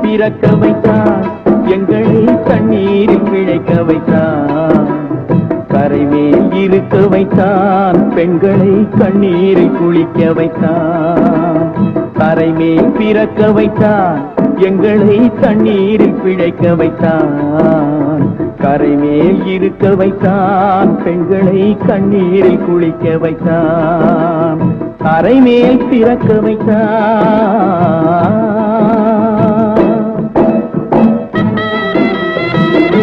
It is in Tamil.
பிறக்க வைத்தான் எங்களை தண்ணீரில் பிழைக்க வைத்தான், கரைமேல் இருக்க வைத்தான் பெண்களை கண்ணீரில் குளிக்க வைத்தான். கரைமேல் பிறக்க வைத்தான் எங்களை தண்ணீரில் பிழைக்க வைத்தான், கரைமேல் இருக்க வைத்தான் பெண்களை கண்ணீரில் குளிக்க வைத்தான். கரைமேல் பிறக்க வைத்தான்